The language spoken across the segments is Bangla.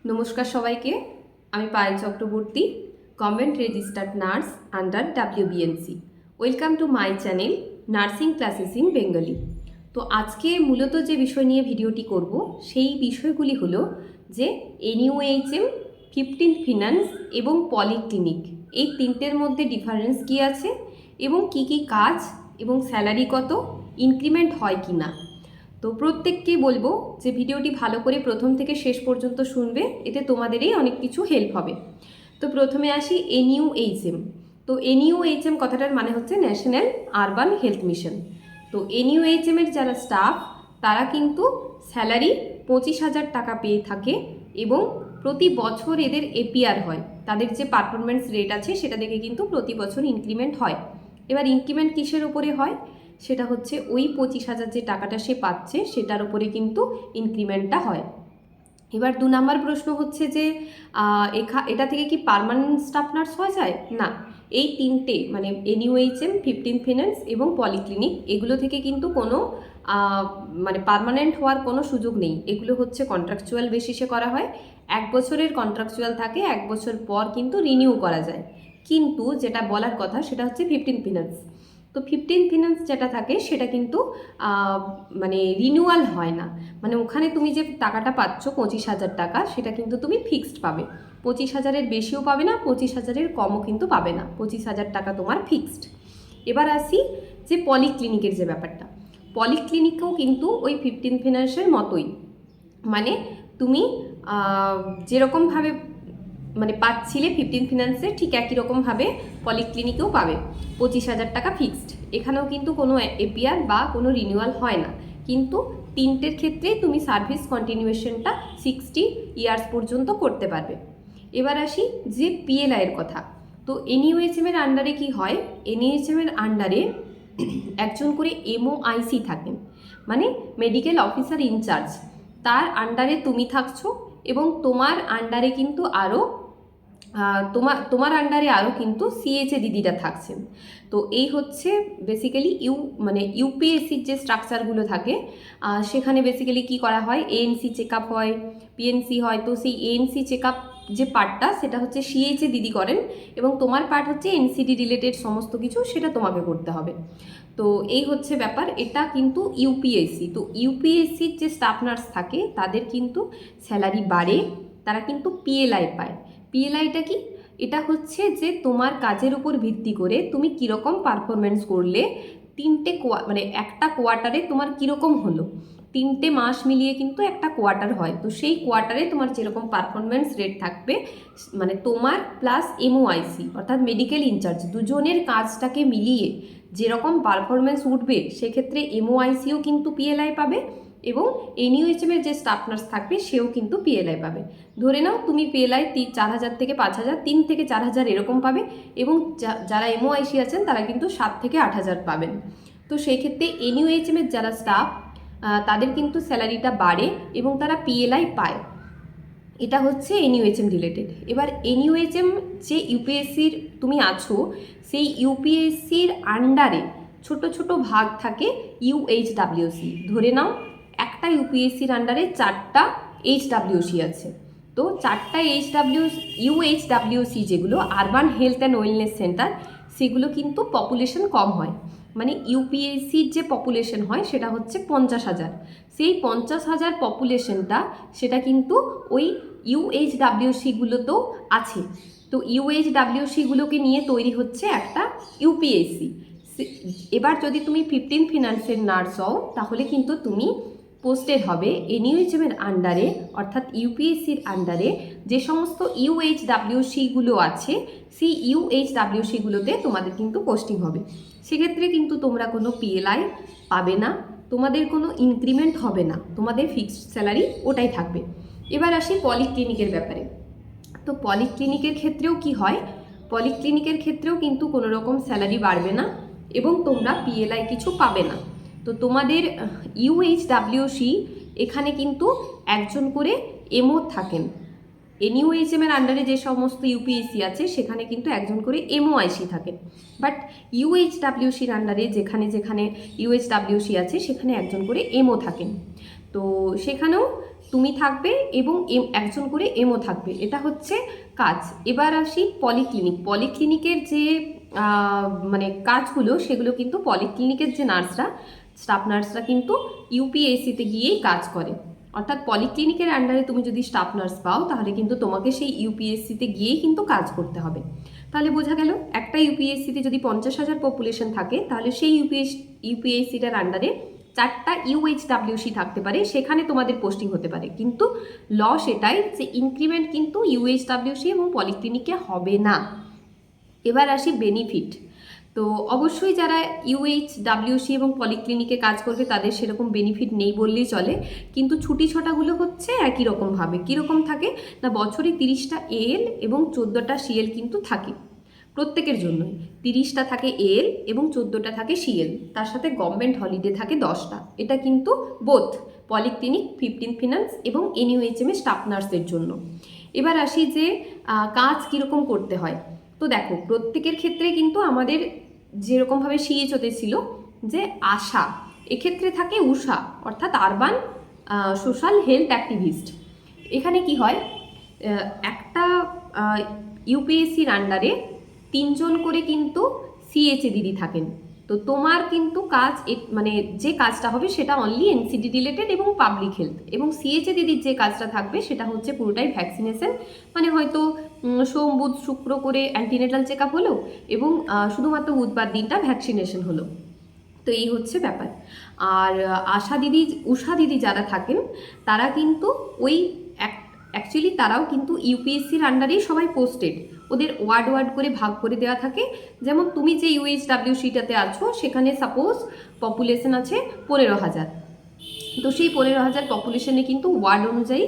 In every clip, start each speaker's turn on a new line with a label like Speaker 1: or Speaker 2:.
Speaker 1: নমস্কার সবাইকে। আমি Payel Chakraborty, government registered nurse under WBNC। Welcome to my channel nursing classes in Bengali. তো আজকে মূলত যে বিষয় নিয়ে ভিডিওটি করব সেই বিষয়গুলি হলো যে NUHM, 15th ফিনান্স এবং পলিক্লিনিক, এই তিনটের মধ্যে ডিফারেন্স কী আছে এবং কি কি কাজ এবং স্যালারি কত, ইনক্রিমেন্ট হয় কি না। তো প্রত্যেককেই বলবো যে ভিডিওটি ভালো করে প্রথম থেকে শেষ পর্যন্ত শুনবে, এতে তোমাদেরই অনেক কিছু হেল্প হবে। তো প্রথমে আসি NUHM। তো NUHM কথাটার মানে হচ্ছে ন্যাশনাল আরবান হেলথ মিশন। তো NUHM এর যারা স্টাফ তারা কিন্তু স্যালারি 25,000 টাকা পেয়ে থাকে এবং প্রতি বছর এদের APR হয়। তাদের যে পারফরমেন্স রেট আছে সেটা দেখে কিন্তু প্রতি বছর ইনক্রিমেন্ট হয়। এবার ইনক্রিমেন্ট কিসের উপরে হয়? সেটা হচ্ছে ওই 25,000 যে টাকাটা সে পাচ্ছে সেটার উপরে কিন্তু ইনক্রিমেন্টটা হয়। এবার 2 নম্বর প্রশ্ন হচ্ছে যে এটা থেকে কি পার্মানেন্ট স্টাফ নার্স হওয়া যায়? না, এই তিনটে মানে NUHM, 15th ফিনান্স এবং পলিক্লিনিক, এগুলো থেকে কিন্তু কোনো মানে পার্মানেন্ট হওয়ার কোনো সুযোগ নেই। এগুলো হচ্ছে কন্ট্রাকচুয়াল বেসিসে করা হয়। 1 বছরের কন্ট্রাকচুয়াল থাকে, 1 বছর পর কিন্তু রিনিউ করা যায়। কিন্তু যেটা বলার কথা সেটা হচ্ছে 15th ফিনান্স। তো 15th ফিনান্স যেটা থাকে সেটা কিন্তু মানে রিনিউয়াল হয় না। মানে ওখানে তুমি যে টাকাটা পাচ্ছ 25,000 টাকা, সেটা কিন্তু তুমি ফিক্সড পাবে। 25,000-এর বেশিও পাবে না, 25,000-এর কমও কিন্তু পাবে না, 25,000 টাকা তোমার ফিক্সড। এবার আসি যে পলিক্লিনিকের যে ব্যাপারটা। পলিক্লিনিকেও কিন্তু ওই 15th ফিনান্সের মতোই, মানে তুমি যেরকমভাবে মানে পাচ্ছিলে 15th ফিনান্সে ঠিক একই রকমভাবে পলিক্লিনিকেও পাবে 25,000 টাকা ফিক্সড। এখানেও কিন্তু কোনো APR বা কোনো রিনিউয়াল হয় না, কিন্তু তিনটের ক্ষেত্রেই তুমি সার্ভিস কন্টিনিউয়েশনটা 60 ইয়ার্স পর্যন্ত করতে পারবে। এবার আসি যে PLI এর কথা। তো NUHM এর আন্ডারে কি হয়? NUHM এর আন্ডারে একজন করে MOIC থাকেন, মানে মেডিকেল অফিসার ইনচার্জ। তার আন্ডারে তুমি থাকছো এবং তোমার আন্ডারে কিন্তু আরও তোমার আন্ডারে আরও কিন্তু CHA দিদিরা থাকছেন। তো এই হচ্ছে বেসিক্যালি মানে UPSCর যে স্ট্রাকচারগুলো থাকে, সেখানে বেসিক্যালি কি করা হয়, ANC চেক আপ হয়, PNC হয়। তো সেই ANC চেক আপ যে পার্টটা সেটা হচ্ছে CHA দিদি করেন এবং তোমার পার্ট হচ্ছে NCD রিলেটেড সমস্ত কিছু, সেটা তোমাকে করতে হবে। তো এই হচ্ছে ব্যাপার, এটা কিন্তু UPSC। তো UPSCর যে স্টাফ নার্স থাকে তাদের কিন্তু স্যালারি বাড়ে, তারা কিন্তু PLI পায়। PLIটা কি? এটা হচ্ছে যে তোমার কাজের উপর ভিত্তি করে তুমি কীরকম পারফরমেন্স করলে, মানে একটা কোয়ার্টারে তোমার কীরকম হলো, 3টে মাস মিলিয়ে কিন্তু একটা কোয়ার্টার হয়। তো সেই কোয়ার্টারে তোমার যেরকম পারফরমেন্স রেট থাকবে, মানে তোমার প্লাস MOIC অর্থাৎ মেডিকেল ইনচার্জ দুজনের কাজটাকে মিলিয়ে যেরকম পারফরমেন্স উঠবে, সেক্ষেত্রে MOICও কিন্তু PLI পাবে এবং NUHM এর যে স্টাফ নার্স থাকবে সেও কিন্তু PLI পাবে। ধরে নাও তুমি PLI 4,000 থেকে 5,000, 3 থেকে 4,000 এরকম পাবে এবং যারা MOIC আছেন তারা কিন্তু 7 থেকে 8,000 পাবেন। তো সেই ক্ষেত্রে NUHM এর যারা স্টাফ তাদের কিন্তু স্যালারিটা বাড়ে এবং তারা PLI পায়। এটা হচ্ছে NUHM রিলেটেড। এবার NUHM যে UPSCর তুমি আছো, সেই UPSCর আন্ডারে ছোট ছোট ভাগ থাকে UHWC। ধরে নাও একটা UPSCর আন্ডারে 4টা HWC আছে। তো 4টা UHWC যেগুলো urban health and wellness centre, সেগুলো কিন্তু পপুলেশন কম হয়। মানে UPSCর যে পপুলেশন হয় সেটা হচ্ছে 50,000। সেই 50,000 পপুলেশনটা সেটা কিন্তু ওই UHWCগুলোতেও আছে। তো UHWCগুলোকে নিয়ে তৈরি হচ্ছে একটা UPSC। এবার যদি তুমি 15th ফিনান্সের নার্স হও তাহলে কিন্তু তুমি পোস্টেড হবে NUHM এর আন্ডারে, অর্থাৎ UPSCর আন্ডারে যে সমস্ত UHWCগুলো আছে, সেই UHWCগুলোতে তোমাদের কিন্তু পোস্টিং হবে। সেক্ষেত্রে কিন্তু তোমরা কোনো PLI পাবে না, তোমাদের কোনো ইনক্রিমেন্ট হবে না, তোমাদের ফিক্সড স্যালারি ওটাই থাকবে। এবার আসি পলিক্লিনিকের ব্যাপারে। তো পলিক্লিনিকের ক্ষেত্রেও কি হয়? পলিক্লিনিকের ক্ষেত্রেও কিন্তু কোনো রকম স্যালারি বাড়বে না এবং তোমরা PLI কিছু পাবে না। তো তোমাদের UHWC এখানে কিন্তু একজন করে MO থাকেন। NUHM এর আন্ডারে যে সমস্ত UPSC আছে সেখানে কিন্তু একজন করে MOIC থাকেন, বাট UHWCর আন্ডারে যেখানে যেখানে UHWC আছে সেখানে একজন করে MO থাকেন। তো সেখানেও তুমি থাকবে এবং একজন করে এমও থাকবে, এটা হচ্ছে কাজ। এবার আসি পলিক্লিনিকের যে মানে কাজগুলো, সেগুলো কিন্তু পলিক্লিনিকের যে নার্সরা, স্টাফ নার্সরা কিন্তু ইউপিএসসিতে গিয়েই কাজ করে। অর্থাৎ পলিক্লিনিকের আন্ডারে তুমি যদি স্টাফ নার্স পাও, তাহলে কিন্তু তোমাকে সেই ইউপিএসসিতে গিয়েই কিন্তু কাজ করতে হবে। তাহলে বোঝা গেল, একটা ইউপিএসসিতে যদি 50,000 পপুলেশন থাকে, তাহলে সেই ইউপিএসসিটার আন্ডারে 4টা ইউএইচডাব্লিউসি থাকতে পারে, সেখানে তোমাদের পোস্টিং হতে পারে। কিন্তু সেটাই যে ইনক্রিমেন্ট কিন্তু ইউএইচডাব্লিউসি এবং পলিক্লিনিকে হবে না। এবার আসি বেনিফিট। তো অবশ্যই যারা ইউএইচডাব্লিউসি এবং পলিক্লিনিকে কাজ করবে তাদের সেরকম বেনিফিট নেই বললেই চলে, কিন্তু ছুটি ছটাগুলো হচ্ছে একই রকমভাবে। কীরকম থাকে না, বছরে 30টা এএল এবং 14টা সিএল কিন্তু থাকে প্রত্যেকের জন্যই। 30টা থাকে এএল এবং 14টা থাকে সিএল, তার সাথে গভর্নমেন্ট হলিডে থাকে 10টা। এটা কিন্তু বোথ পলিক্লিনিক, 15 ফিনান্স এবং এনইউএইচএমে স্টাফ নার্সের জন্য। এবার আসি যে কাজ কীরকম করতে হয়। তো দেখো, প্রত্যেকের ক্ষেত্রে কিন্তু আমাদের যেরকমভাবে সিএইচওতে ছিল যে আশা, এক্ষেত্রে থাকে উষা, অর্থাৎ আরবান সোশ্যাল হেলথ অ্যাক্টিভিস্ট। এখানে কি হয়, একটা ইউপিএসসির আন্ডারে 3 জন করে কিন্তু সিএইচএ দিদি থাকেন। তো তোমার কিন্তু কাজ মানে যে কাজটা হবে সেটা অনলি এনসিডি রিলেটেড এবং পাবলিক হেলথ, এবং সিএইচএ দিদির যে কাজটা থাকবে সেটা হচ্ছে পুরোটাই ভ্যাকসিনেশন। মানে হয়তো সোম বুধ শুক্র করে অ্যান্টিনেটাল চেক আপ হলো এবং শুধুমাত্র বুধবার দিনটা ভ্যাকসিনেশন হলো। তো এই হচ্ছে ব্যাপার। আর উষা দিদি যারা থাকেন, তারা কিন্তু ওই অ্যাকচুয়ালি তারাও কিন্তু ইউপিএসসির আন্ডারেই সবাই পোস্টেড। ওদের ওয়ার্ড করে ভাগ করে দেওয়া থাকে। যেমন তুমি যে ইউএইচডাব্লিউসিটাতে আছো, সেখানে সাপোজ পপুলেশন আছে 15,000। তো সেই 15,000 পপুলেশনে কিন্তু ওয়ার্ড অনুযায়ী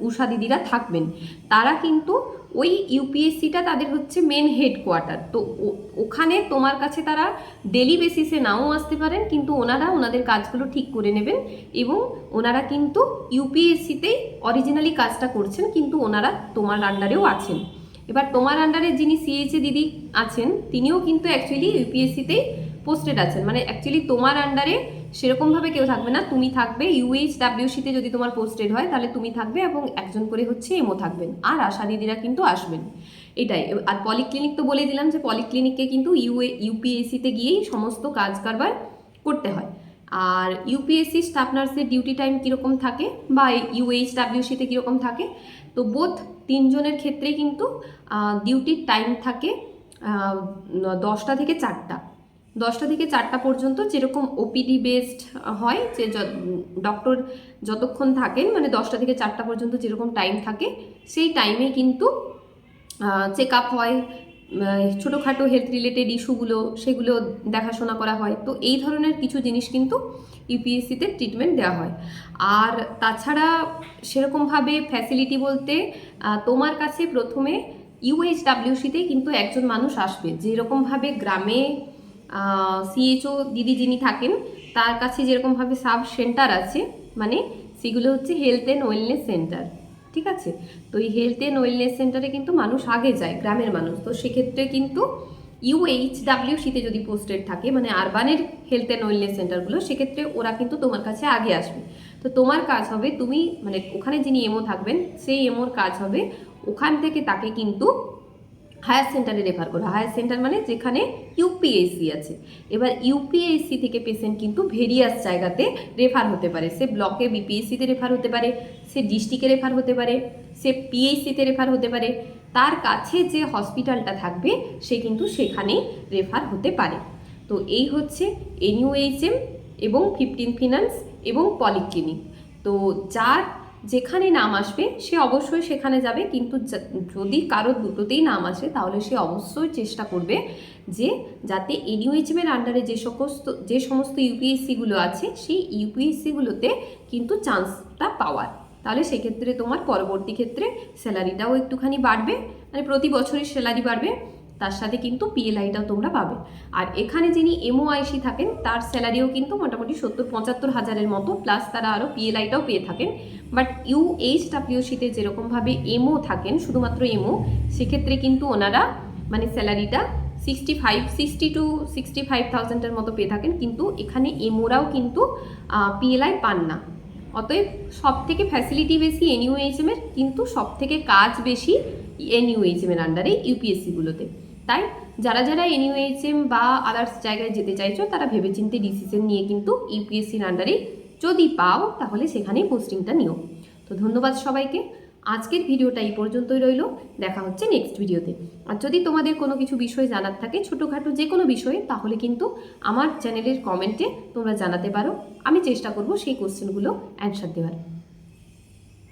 Speaker 1: উষা দিদিরা থাকবেন। তারা কিন্তু ওই ইউপিএসসিটা তাদের হচ্ছে মেন হেডকোয়ার্টার। তো ওখানে তোমার কাছে তারা ডেলি বেসিসে নাও আসতে পারেন, কিন্তু ওনাদের কাজগুলো ঠিক করে নেবেন এবং ওনারা কিন্তু ইউপিএসসিতেই অরিজিনালি কাজটা করছেন, কিন্তু ওনারা তোমার আন্ডারেও আছেন। এবার তোমার আন্ডারে যিনি সিএইচএ দিদি আছেন, তিনিও কিন্তু অ্যাকচুয়ালি ইউপিএসসিতেই পোস্টেড আছেন। মানে অ্যাকচুয়ালি তোমার আন্ডারে সেরকমভাবে কেউ থাকবে না, তুমি থাকবে। ইউএইচডাব্লিউসিতে যদি তোমার পোস্টেড হয়, তাহলে তুমি থাকবে এবং একজন করে হচ্ছে এমও থাকবেন, আর আশা দিদিরা কিন্তু আসবেন। এটাই। আর পলিক্লিনিক তো বলে দিলাম যে পলিক্লিনিককে কিন্তু ইউপিএসসিতে গিয়েই সমস্ত কাজ কারবার করতে হয়। আর ইউপিএসসি স্টাফ নার্সের ডিউটি টাইম কীরকম থাকে বা ইউএইচডাব্লিউসিতে কীরকম থাকে, তো বোথ 3 জনের ক্ষেত্রেই কিন্তু ডিউটির টাইম থাকে 10টা থেকে 4টা। 10টা থেকে 4টা পর্যন্ত যেরকম ওপিডি বেসড হয়, যে ডক্টর যতক্ষণ থাকেন, মানে 10টা থেকে 4টা পর্যন্ত যেরকম টাইম থাকে, সেই টাইমে কিন্তু চেক আপ হয়, ছোটোখাটো হেলথ রিলেটেড ইস্যুগুলো সেগুলো দেখাশোনা করা হয়। তো এই ধরনের কিছু জিনিস কিন্তু ইউপিএসসিতে ট্রিটমেন্ট দেওয়া হয়। আর তাছাড়া সেরকমভাবে ফ্যাসিলিটি বলতে তোমার কাছে প্রথমে ইউএইচডাব্লিউসিতে কিন্তু একজন মানুষ আসবে। যেরকমভাবে গ্রামে সিএইচও দিদি যিনি থাকেন, তার কাছে যেরকমভাবে সাব সেন্টার আছে, মানে সেগুলো হচ্ছে হেলথ অ্যান্ড ওয়েলনেস সেন্টার, ঠিক আছে? তো এই হেলথ অ্যান্ড ওয়েলনেস সেন্টারে কিন্তু মানুষ আগে যায়, গ্রামের মানুষ। তো সেক্ষেত্রে কিন্তু ইউএইচডাব্লিউসিতে যদি পোস্টেড থাকে, মানে আরবানের হেলথ অ্যান্ড ওয়েলনেস সেন্টারগুলো, সেক্ষেত্রে ওরা কিন্তু তোমার কাছে আগে আসবে। তো তোমার কাজ হবে, তুমি মানে ওখানে যিনি এমও থাকবেন, সেই এমওর কাজ হবে ওখান থেকে তাকে কিন্তু হায়ার সেন্টারে রেফার করা। হায়ার সেন্টার মানে যেখানে ইউপিএসসি আছে। এবার ইউপিএসসি থেকে পেশেন্ট কিন্তু ভেরিয়াস জায়গাতে রেফার হতে পারে। সে ব্লকে বিপিএসসিতে রেফার হতে পারে, সে ডিস্ট্রিক্টে রেফার হতে পারে, সে পিএইচসিতে রেফার হতে পারে। তার কাছে যে হসপিটালটা থাকবে সে কিন্তু সেখানেই রেফার হতে পারে। তো এই হচ্ছে এনইউএইচএম এবং 15 ফিনান্স এবং পলিক্লিনিক। তো যার যেখানে নাম আসবে সে অবশ্যই সেখানে যাবে, কিন্তু যদি কারো দুটোতেই নাম আসে, তাহলে সে অবশ্যই চেষ্টা করবে যে যাতে এনইউএইচএমের আন্ডারে যে সমস্ত ইউপিএসসিগুলো আছে, সেই ইউপিএসসিগুলোতে কিন্তু চান্সটা পাওয়ার। তাহলে সেক্ষেত্রে তোমার পরবর্তী ক্ষেত্রে স্যালারিটাও একটুখানি বাড়বে, মানে প্রতি বছরই স্যালারি বাড়বে, তার সাথে কিন্তু পিএলআইটাও তোমরা পাবে। আর এখানে যিনি এমওআইসি থাকেন, তার স্যালারিও কিন্তু মোটামুটি 70-75 হাজারের মতো, প্লাস তারা আরও পিএলআইটাও পেয়ে থাকেন। বাট ইউএইচডাব্লিউসিতে যেরকমভাবে এমও থাকেন, শুধুমাত্র এমও, সেক্ষেত্রে কিন্তু ওনারা মানে স্যালারিটা 60 to 65,000-এর মতো পেয়ে থাকেন। কিন্তু এখানে এমওরাও কিন্তু পিএলআই পান না, অতএব সব থেকে ফ্যাসিলিটি বেশি এনইউএইচএমের, কিন্তু সব থেকে কাজ বেশি এনইউএইচএমের আন্ডারে ইউপিএসসিগুলোতে। তাই যারা যারা এনইউএইচএম বা আদার্স জায়গায় যেতে চাইছো তারা ভেবেচিন্তে ডিসিশন নিয়ে কিন্তু ইউপিএসসির আন্ডারে যদি পাও তাহলে সেখানেই পোস্টিংটা নিও। তো ধন্যবাদ সবাইকে। আজকের ভিডিওটা এই পর্যন্তই রইল, দেখা হচ্ছে নেক্সট ভিডিওতে। আর যদি তোমাদের কোনো কিছু বিষয় জানার থাকে, ছোটোখাটো যে কোনো বিষয়ে, তাহলে কিন্তু আমার চ্যানেলের কমেন্টে তোমরা জানাতে পারো। আমি চেষ্টা করব সেই কোশ্চেনগুলো অ্যান্সার দেওয়ার।